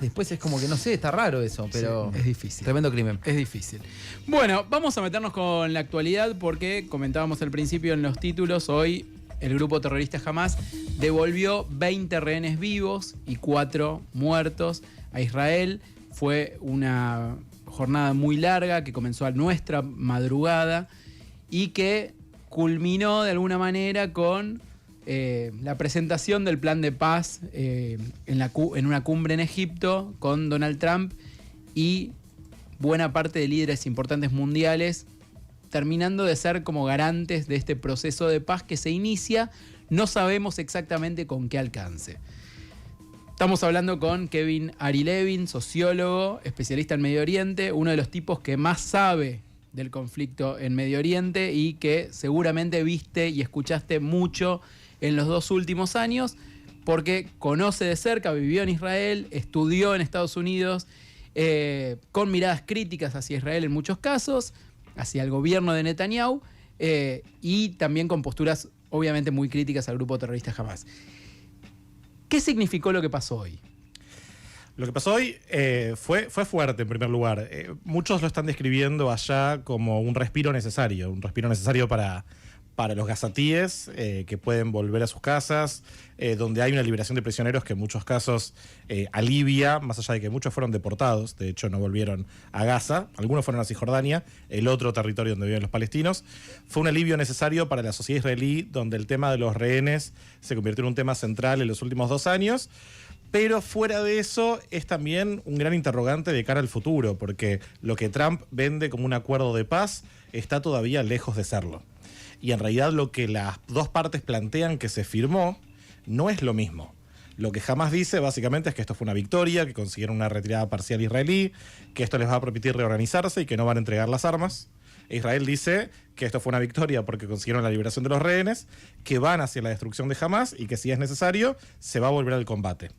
Después es como que no sé, está raro eso, pero Sí, es difícil. Tremendo crimen. Es difícil. Bueno, vamos a meternos con la actualidad porque comentábamos al principio en los títulos, hoy el grupo terrorista Hamás devolvió 20 rehenes vivos y 4 muertos a Israel. Fue una jornada muy larga que comenzó a nuestra madrugada y que culminó de alguna manera con la presentación del plan de paz en una cumbre en Egipto con Donald Trump y buena parte de líderes importantes mundiales, terminando de ser como garantes de este proceso de paz que se inicia, no sabemos exactamente con qué alcance. Estamos hablando con Kevin Ari Levin, sociólogo, especialista en Medio Oriente, uno de los tipos que más sabe del conflicto en Medio Oriente y que seguramente viste y escuchaste mucho en los 2 últimos años, porque conoce de cerca, vivió en Israel, estudió en Estados Unidos, con miradas críticas hacia Israel en muchos casos, hacia el gobierno de Netanyahu, y también con posturas obviamente muy críticas al grupo terrorista Hamás. ¿Qué significó lo que pasó hoy? Lo que pasó hoy fue fuerte en primer lugar. Muchos lo están describiendo allá como un respiro necesario para los gazatíes que pueden volver a sus casas, donde hay una liberación de prisioneros que en muchos casos alivia, más allá de que muchos fueron deportados, de hecho no volvieron a Gaza, algunos fueron a Cisjordania, el otro territorio donde viven los palestinos. Fue un alivio necesario para la sociedad israelí, donde el tema de los rehenes se convirtió en un tema central en los últimos 2 años. Pero fuera de eso es también un gran interrogante de cara al futuro, porque lo que Trump vende como un acuerdo de paz está todavía lejos de serlo. Y en realidad lo que las 2 partes plantean que se firmó no es lo mismo. Lo que Hamás dice básicamente es que esto fue una victoria, que consiguieron una retirada parcial israelí, que esto les va a permitir reorganizarse y que no van a entregar las armas. Israel dice que esto fue una victoria porque consiguieron la liberación de los rehenes, que van hacia la destrucción de Hamás y que si es necesario se va a volver al combate.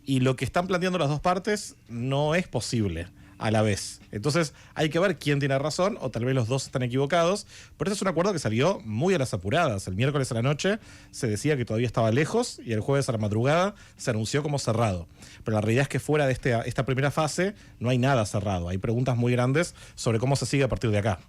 Y lo que están planteando las 2 partes no es posible a la vez. Entonces hay que ver quién tiene razón, o tal vez los 2 están equivocados, pero este es un acuerdo que salió muy a las apuradas. El miércoles a la noche se decía que todavía estaba lejos y el jueves a la madrugada se anunció como cerrado. Pero la realidad es que fuera de esta primera fase no hay nada cerrado. Hay preguntas muy grandes sobre cómo se sigue a partir de acá.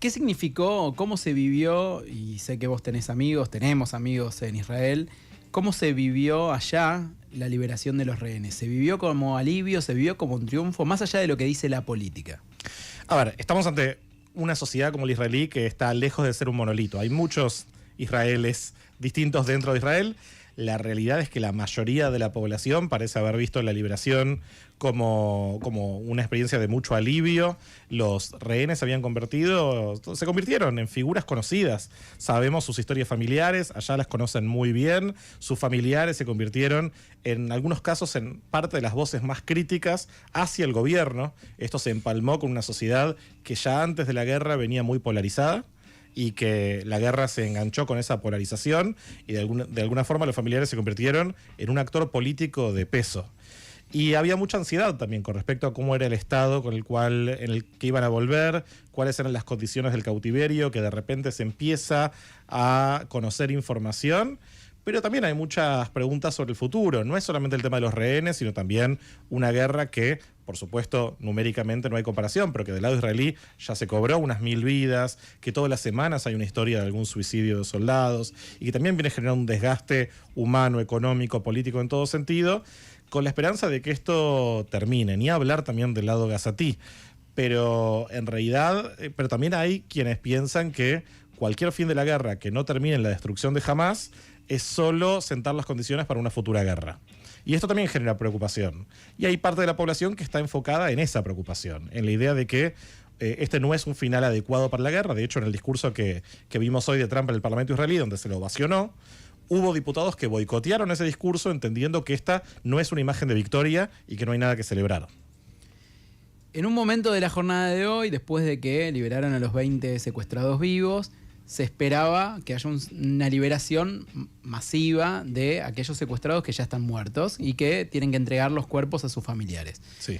¿Qué significó, cómo se vivió, y sé que vos tenemos amigos en Israel, cómo se vivió allá la liberación de los rehenes? ¿Se vivió como alivio, se vivió como un triunfo, más allá de lo que dice la política? A ver, estamos ante una sociedad como el israelí que está lejos de ser un monolito. Hay muchos israelíes distintos dentro de Israel. La realidad es que la mayoría de la población parece haber visto la liberación como una experiencia de mucho alivio. Los rehenes se convirtieron en figuras conocidas. Sabemos sus historias familiares, allá las conocen muy bien. Sus familiares se convirtieron, en algunos casos, en parte de las voces más críticas hacia el gobierno. Esto se empalmó con una sociedad que ya antes de la guerra venía muy polarizada, y que la guerra se enganchó con esa polarización y de alguna forma los familiares se convirtieron en un actor político de peso. Y había mucha ansiedad también con respecto a cómo era el estado en el que iban a volver, cuáles eran las condiciones del cautiverio, que de repente se empieza a conocer información. Pero también hay muchas preguntas sobre el futuro. No es solamente el tema de los rehenes, sino también una guerra que, por supuesto, numéricamente no hay comparación, pero que del lado israelí ya se cobró unas 1000 vidas, que todas las semanas hay una historia de algún suicidio de soldados, y que también viene generando un desgaste humano, económico, político en todo sentido, con la esperanza de que esto termine. Ni hablar también del lado gazatí. Pero en realidad, pero también hay quienes piensan que cualquier fin de la guerra que no termine en la destrucción de Hamás es solo sentar las condiciones para una futura guerra. Y esto también genera preocupación. Y hay parte de la población que está enfocada en esa preocupación, en la idea de que este no es un final adecuado para la guerra. De hecho, en el discurso que vimos hoy de Trump en el Parlamento israelí, donde se lo ovacionó, hubo diputados que boicotearon ese discurso entendiendo que esta no es una imagen de victoria y que no hay nada que celebrar. En un momento de la jornada de hoy, después de que liberaron a los 20 secuestrados vivos, se esperaba que haya una liberación masiva de aquellos secuestrados que ya están muertos y que tienen que entregar los cuerpos a sus familiares. Sí.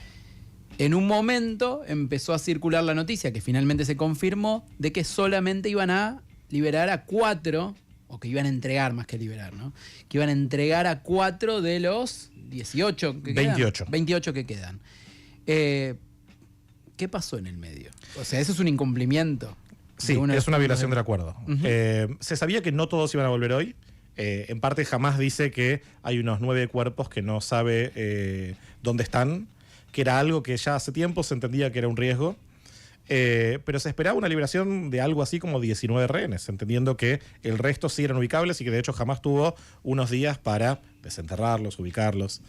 En un momento empezó a circular la noticia, que finalmente se confirmó, de que solamente iban a liberar a 4 o que iban a entregar más que liberar, ¿no? Que iban a entregar a 4 de los 18 que 28. quedan. 28 que quedan. ¿Qué pasó en el medio? O sea, eso es un incumplimiento. Sí, es una violación del acuerdo. Se sabía que no todos iban a volver hoy. En parte, Hamás dice que hay unos 9 cuerpos que no sabe dónde están, que era algo que ya hace tiempo se entendía que era un riesgo. Pero se esperaba una liberación de algo así como 19 rehenes, entendiendo que el resto sí eran ubicables y que de hecho Hamás tuvo unos días para desenterrarlos, ubicarlos.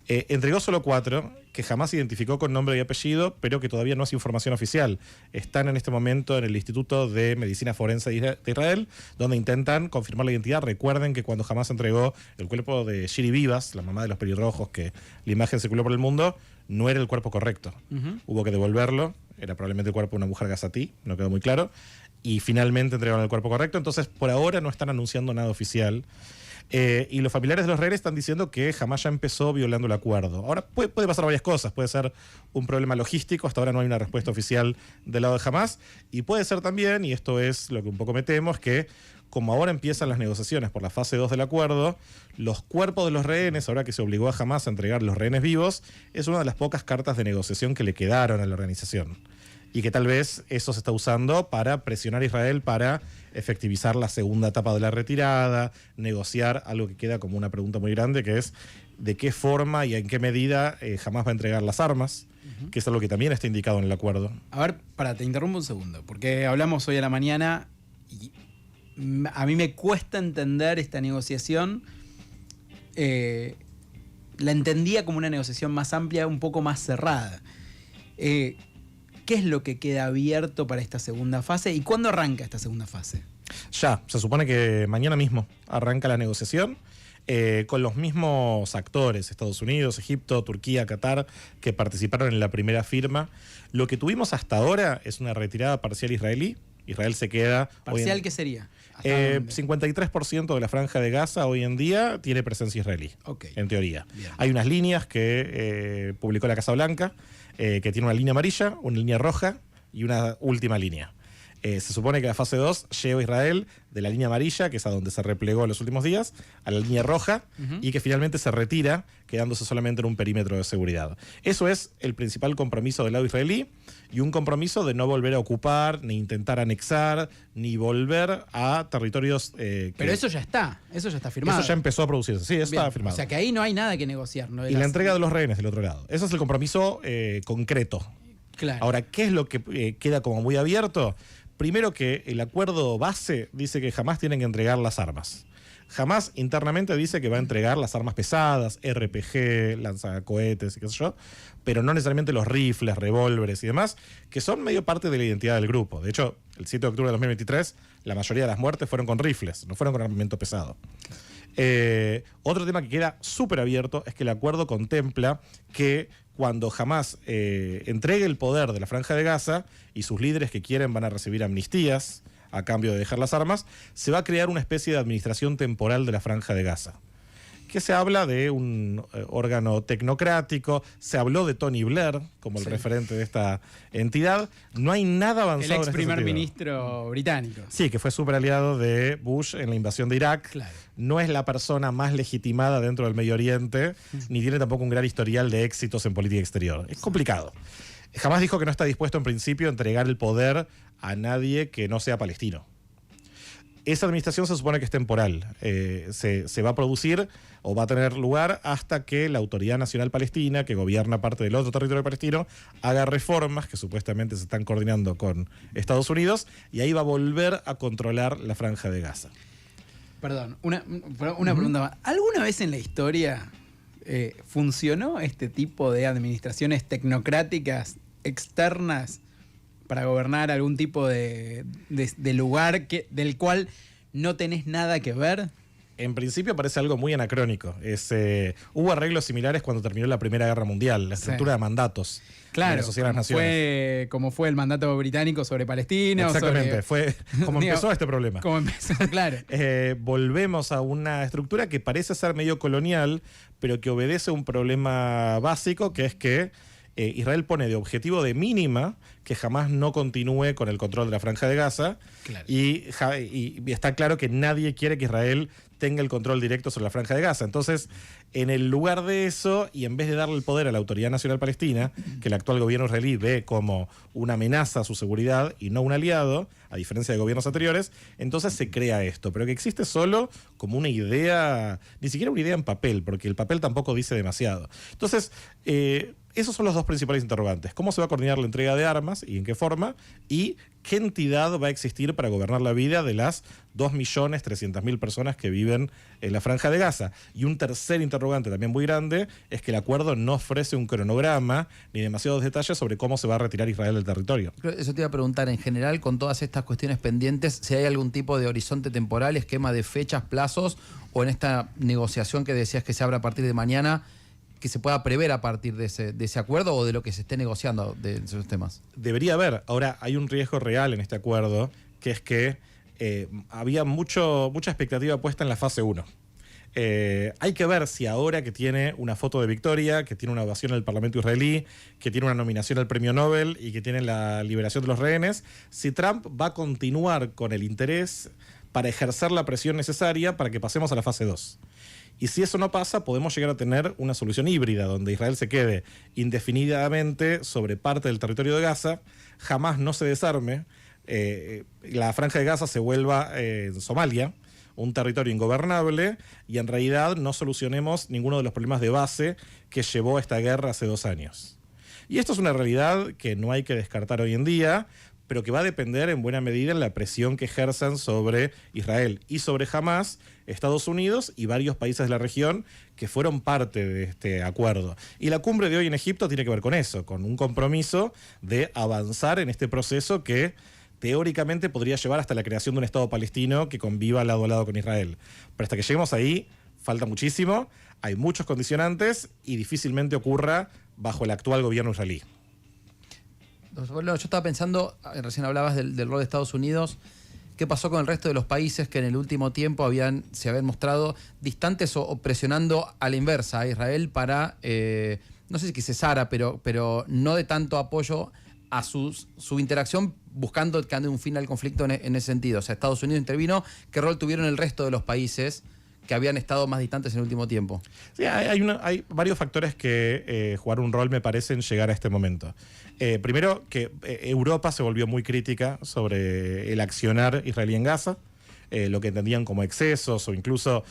Entregó solo 4, que Hamás identificó con nombre y apellido, pero que todavía no es información oficial. Están en este momento en el Instituto de Medicina Forense de Israel, donde intentan confirmar la identidad. Recuerden que cuando Hamás entregó el cuerpo de Shiri Vivas, la mamá de los pelirrojos, que la imagen circuló por el mundo, no era el cuerpo correcto. Hubo que devolverlo. Era probablemente el cuerpo de una mujer gazatí, no quedó muy claro. Y finalmente entregaron el cuerpo correcto. Entonces, por ahora no están anunciando nada oficial. Y los familiares de los rehenes están diciendo que Hamás ya empezó violando el acuerdo. Ahora puede pasar varias cosas. Puede ser un problema logístico. Hasta ahora no hay una respuesta oficial del lado de Hamás. Y puede ser también, y esto es lo que un poco me temo, es que como ahora empiezan las negociaciones por la fase 2 del acuerdo, los cuerpos de los rehenes, ahora que se obligó a Hamás a entregar los rehenes vivos, es una de las pocas cartas de negociación que le quedaron a la organización. Y que tal vez eso se está usando para presionar a Israel para efectivizar la segunda etapa de la retirada, negociar algo que queda como una pregunta muy grande, que es de qué forma y en qué medida Hamás va a entregar las armas, que es algo que también está indicado en el acuerdo. A ver, te interrumpo un segundo, porque hablamos hoy a la mañana y a mí me cuesta entender esta negociación. La entendía como una negociación más amplia, un poco más cerrada. ¿Qué es lo que queda abierto para esta segunda fase y cuándo arranca esta segunda fase? Ya, se supone que mañana mismo arranca la negociación con los mismos actores, Estados Unidos, Egipto, Turquía, Qatar, que participaron en la primera firma. Lo que tuvimos hasta ahora es una retirada parcial israelí. Israel se queda... ¿Parcial qué sería? 53% de la franja de Gaza hoy en día tiene presencia israelí, en teoría. Bien. Hay unas líneas que publicó la Casa Blanca, que tiene una línea amarilla, una línea roja y una última línea. Se supone que la fase 2 lleva a Israel de la línea amarilla, que es a donde se replegó en los últimos días, a la línea roja, y que finalmente se retira, quedándose solamente en un perímetro de seguridad. Eso es el principal compromiso del lado israelí, y un compromiso de no volver a ocupar, ni intentar anexar, ni volver a territorios... Pero eso ya está firmado. Eso ya empezó a producirse, sí, eso está firmado. O sea que ahí no hay nada que negociar. ¿No? Y la entrega de los rehenes del otro lado. Ese es el compromiso concreto. Claro. Ahora, ¿qué es lo que queda como muy abierto? Primero que el acuerdo base dice que Hamás tienen que entregar las armas. Hamás internamente dice que va a entregar las armas pesadas, RPG, lanzacohetes y qué sé yo, pero no necesariamente los rifles, revólveres y demás, que son medio parte de la identidad del grupo. De hecho, el 7 de octubre de 2023, la mayoría de las muertes fueron con rifles, no fueron con armamento pesado. Otro tema que queda súper abierto es que el acuerdo contempla que cuando Hamás entregue el poder de la Franja de Gaza y sus líderes que quieren van a recibir amnistías a cambio de dejar las armas, se va a crear una especie de administración temporal de la Franja de Gaza. Que se habla de un órgano tecnocrático, se habló de Tony Blair como el referente de esta entidad. No hay nada avanzado. El ex primer ministro británico. Sí, que fue súper aliado de Bush en la invasión de Irak. Claro. No es la persona más legitimada dentro del Medio Oriente, ni tiene tampoco un gran historial de éxitos en política exterior. Es complicado. Hamás dijo que no está dispuesto en principio a entregar el poder a nadie que no sea palestino. Esa administración se supone que es temporal. Se va a producir o va a tener lugar hasta que la Autoridad Nacional Palestina, que gobierna parte del otro territorio palestino, haga reformas que supuestamente se están coordinando con Estados Unidos y ahí va a volver a controlar la Franja de Gaza. Perdón, una pregunta más. ¿Alguna vez en la historia funcionó este tipo de administraciones tecnocráticas externas para gobernar algún tipo de lugar del cual no tenés nada que ver? En principio parece algo muy anacrónico. Hubo arreglos similares cuando terminó la Primera Guerra Mundial, la estructura de mandatos de la Sociedad de las Naciones. Como fue el mandato británico sobre Palestina. Exactamente, fue como empezó este problema. Como empezó, claro. Volvemos a una estructura que parece ser medio colonial, pero que obedece a un problema básico, que es que Israel pone de objetivo de mínima que jamás no continúe con el control de la Franja de Gaza. Claro. Y está claro que nadie quiere que Israel tenga el control directo sobre la Franja de Gaza. Entonces, en el lugar de eso, y en vez de darle el poder a la Autoridad Nacional Palestina, que el actual gobierno israelí ve como una amenaza a su seguridad y no un aliado, a diferencia de gobiernos anteriores, entonces se crea esto, pero que existe solo como una idea, ni siquiera una idea en papel, porque el papel tampoco dice demasiado. Entonces, esos son los dos principales interrogantes. ¿Cómo se va a coordinar la entrega de armas y en qué forma? Y ¿qué entidad va a existir para gobernar la vida de las 2.300.000 personas que viven en la Franja de Gaza? Y un tercer interrogante también muy grande es que el acuerdo no ofrece un cronograma ni demasiados detalles sobre cómo se va a retirar Israel del territorio. Eso te iba a preguntar, en general, con todas estas cuestiones pendientes, si hay algún tipo de horizonte temporal, esquema de fechas, plazos, o en esta negociación que decías que se abre a partir de mañana, que se pueda prever a partir de ese acuerdo o de lo que se esté negociando de esos temas. Debería haber. Ahora, hay un riesgo real en este acuerdo, que es que había mucha expectativa puesta en la fase 1. Hay que ver si ahora que tiene una foto de victoria, que tiene una ovación en el Parlamento israelí, que tiene una nominación al Premio Nobel y que tiene la liberación de los rehenes, si Trump va a continuar con el interés para ejercer la presión necesaria para que pasemos a la fase 2. Y si eso no pasa, podemos llegar a tener una solución híbrida, donde Israel se quede indefinidamente sobre parte del territorio de Gaza, jamás no se desarme, la Franja de Gaza se vuelva Somalia, un territorio ingobernable, y en realidad no solucionemos ninguno de los problemas de base que llevó a esta guerra hace 2 años. Y esto es una realidad que no hay que descartar hoy en día, pero que va a depender en buena medida en la presión que ejerzan sobre Israel y sobre Hamás, Estados Unidos y varios países de la región que fueron parte de este acuerdo. Y la cumbre de hoy en Egipto tiene que ver con eso, con un compromiso de avanzar en este proceso que teóricamente podría llevar hasta la creación de un Estado palestino que conviva lado a lado con Israel. Pero hasta que lleguemos ahí, falta muchísimo, hay muchos condicionantes y difícilmente ocurra bajo el actual gobierno israelí. Bueno, yo estaba pensando, recién hablabas del rol de Estados Unidos, ¿qué pasó con el resto de los países que en el último tiempo se habían mostrado distantes o presionando a la inversa a Israel para, no sé si que cesara, pero no de tanto apoyo a su interacción buscando que ande un fin al conflicto en ese sentido? O sea, Estados Unidos intervino, ¿qué rol tuvieron el resto de los países que habían estado más distantes en el último tiempo? Sí, hay varios factores que jugaron un rol, me parece, en llegar a este momento. Primero, que Europa se volvió muy crítica sobre el accionar israelí en Gaza, lo que entendían como excesos o incluso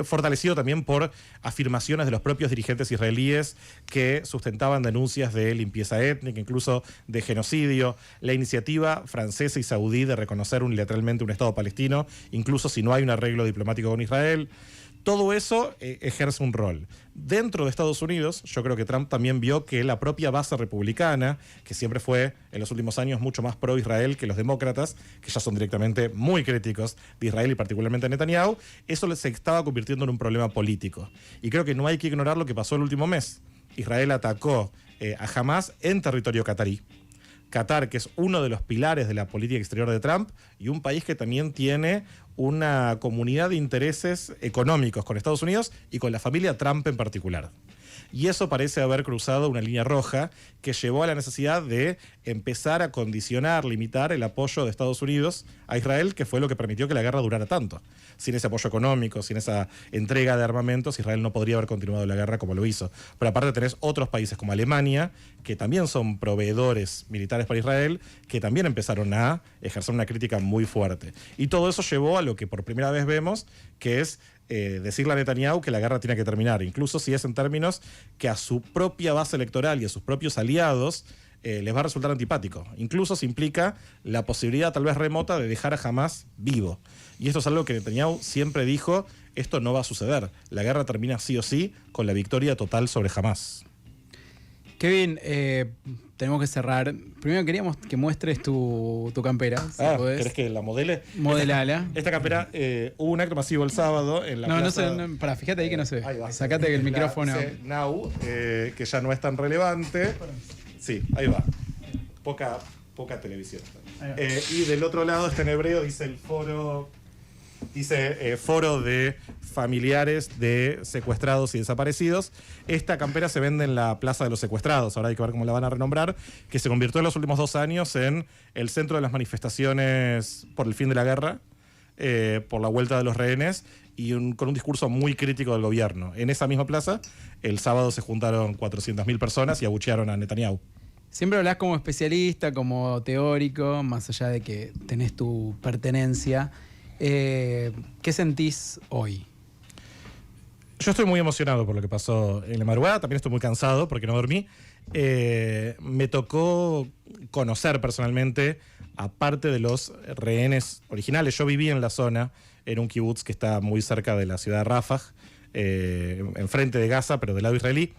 fortalecido también por afirmaciones de los propios dirigentes israelíes que sustentaban denuncias de limpieza étnica, incluso de genocidio, la iniciativa francesa y saudí de reconocer unilateralmente un Estado palestino, incluso si no hay un arreglo diplomático con Israel. Todo eso ejerce un rol. Dentro de Estados Unidos, yo creo que Trump también vio que la propia base republicana, que siempre fue en los últimos años mucho más pro-Israel que los demócratas, que ya son directamente muy críticos de Israel y particularmente de Netanyahu, eso se estaba convirtiendo en un problema político. Y creo que no hay que ignorar lo que pasó el último mes. Israel atacó a Hamás en territorio catarí. Qatar, que es uno de los pilares de la política exterior de Trump, y un país que también tiene una comunidad de intereses económicos con Estados Unidos y con la familia Trump en particular. Y eso parece haber cruzado una línea roja que llevó a la necesidad de empezar a condicionar, limitar el apoyo de Estados Unidos a Israel, que fue lo que permitió que la guerra durara tanto. Sin ese apoyo económico, sin esa entrega de armamentos, Israel no podría haber continuado la guerra como lo hizo. Pero aparte tenés otros países como Alemania, que también son proveedores militares para Israel, que también empezaron a ejercer una crítica muy fuerte. Y todo eso llevó a lo que por primera vez vemos, que es decirle a Netanyahu que la guerra tiene que terminar, incluso si es en términos que a su propia base electoral y a sus propios aliados les va a resultar antipático. Incluso se implica la posibilidad tal vez remota de dejar a Hamás vivo. Y esto es algo que Netanyahu siempre dijo, esto no va a suceder. La guerra termina sí o sí con la victoria total sobre Hamás. Kevin, tenemos que cerrar. Primero queríamos que muestres tu campera. Si podés. ¿Querés que la modele? Modelala. Esta campera, hubo un acto masivo el sábado en la plaza. No, pará, fíjate ahí que no se ve. Ahí va. Sacate el micrófono. Now, que ya no es tan relevante. Sí, ahí va. Poca televisión. Y del otro lado está en hebreo, dice el foro Dice Foro de Familiares de Secuestrados y Desaparecidos. Esta campera se vende en la Plaza de los Secuestrados, ahora hay que ver cómo la van a renombrar, que se convirtió en los últimos 2 años en el centro de las manifestaciones por el fin de la guerra, por la vuelta de los rehenes, y con un discurso muy crítico del gobierno. En esa misma plaza, el sábado se juntaron 400.000 personas y abuchearon a Netanyahu. Siempre hablas como especialista, como teórico, más allá de que tenés tu pertenencia. ¿Qué sentís hoy? Yo estoy muy emocionado por lo que pasó en la madrugada, también estoy muy cansado porque no dormí. Me tocó conocer personalmente, aparte de los rehenes originales, yo viví en la zona, en un kibutz que está muy cerca de la ciudad de Rafah, enfrente de Gaza, pero del lado israelí.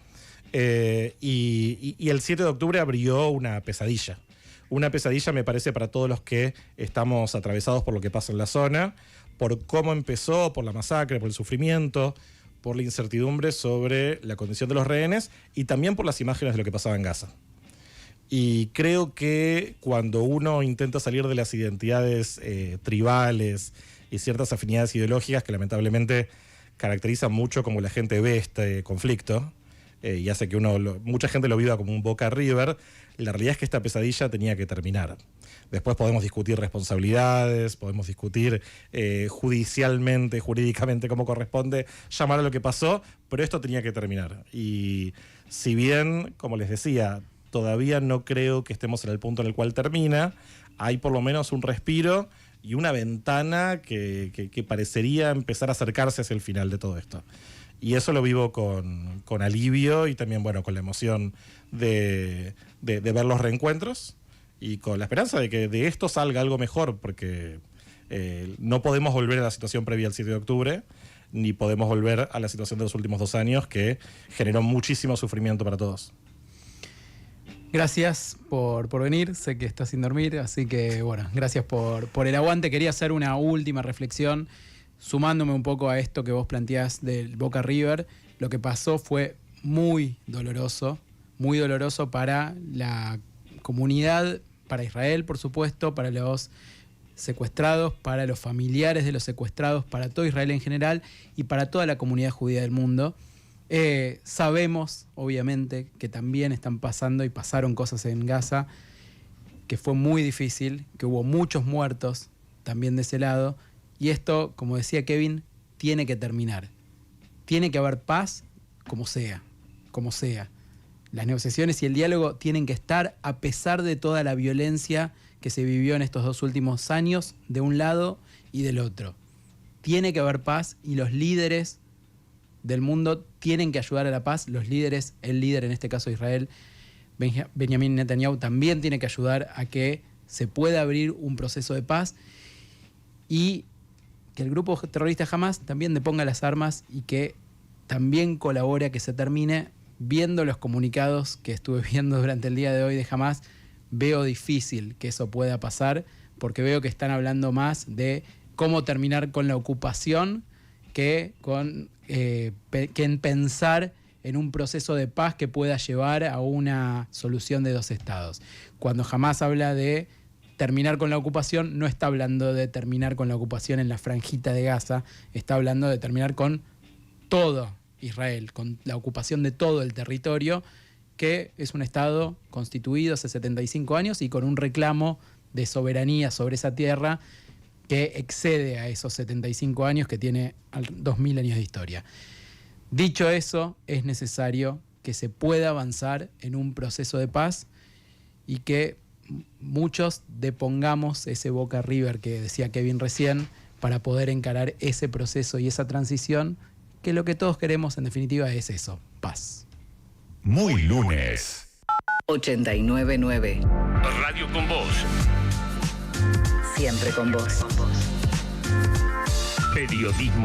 Y el 7 de octubre abrió una pesadilla. Una pesadilla, me parece, para todos los que estamos atravesados por lo que pasa en la zona, por cómo empezó, por la masacre, por el sufrimiento, por la incertidumbre sobre la condición de los rehenes y también por las imágenes de lo que pasaba en Gaza. Y creo que cuando uno intenta salir de las identidades tribales y ciertas afinidades ideológicas que lamentablemente caracterizan mucho como la gente ve este conflicto, y hace que mucha gente lo viva como un Boca River, la realidad es que esta pesadilla tenía que terminar. Después podemos discutir responsabilidades, podemos discutir judicialmente, jurídicamente cómo corresponde llamar a lo que pasó, pero esto tenía que terminar. Y si bien, como les decía, todavía no creo que estemos en el punto en el cual termina, hay por lo menos un respiro y una ventana que parecería empezar a acercarse hacia el final de todo esto. Y eso lo vivo con alivio y también, bueno, con la emoción de ver los reencuentros y con la esperanza de que de esto salga algo mejor, porque no podemos volver a la situación previa al 7 de octubre, ni podemos volver a la situación de los últimos 2 años que generó muchísimo sufrimiento para todos. Gracias por venir, sé que estás sin dormir, así que bueno, gracias por el aguante. Quería hacer una última reflexión, sumándome un poco a esto que vos planteás del Boca River. Lo que pasó fue muy doloroso para la comunidad, para Israel, por supuesto, para los secuestrados, para los familiares de los secuestrados, para todo Israel en general y para toda la comunidad judía del mundo. Sabemos, obviamente, que también están pasando y pasaron cosas en Gaza, que fue muy difícil, que hubo muchos muertos también de ese lado. Y esto, como decía Kevin, tiene que terminar. Tiene que haber paz como sea, como sea. Las negociaciones y el diálogo tienen que estar a pesar de toda la violencia que se vivió en estos 2 últimos años, de un lado y del otro. Tiene que haber paz y los líderes del mundo tienen que ayudar a la paz. Los líderes, el líder en este caso Israel, Benjamin Netanyahu, también tiene que ayudar a que se pueda abrir un proceso de paz y que el grupo terrorista Hamas también deponga las armas y que también colabore a que se termine. Viendo los comunicados que estuve viendo durante el día de hoy de Hamas, veo difícil que eso pueda pasar, porque veo que están hablando más de cómo terminar con la ocupación que en pensar en un proceso de paz que pueda llevar a una solución de 2 estados. Cuando Hamas habla de terminar con la ocupación, no está hablando de terminar con la ocupación en la franjita de Gaza, está hablando de terminar con todo Israel, con la ocupación de todo el territorio, que es un estado constituido hace 75 años y con un reclamo de soberanía sobre esa tierra que excede a esos 75 años que tiene 2000 años de historia. Dicho eso, es necesario que se pueda avanzar en un proceso de paz y que muchos depongamos ese Boca River que decía Kevin recién para poder encarar ese proceso y esa transición, que lo que todos queremos en definitiva es eso, paz. Muy lunes. 89.9. Radio con Vos. Siempre con vos. Periodismo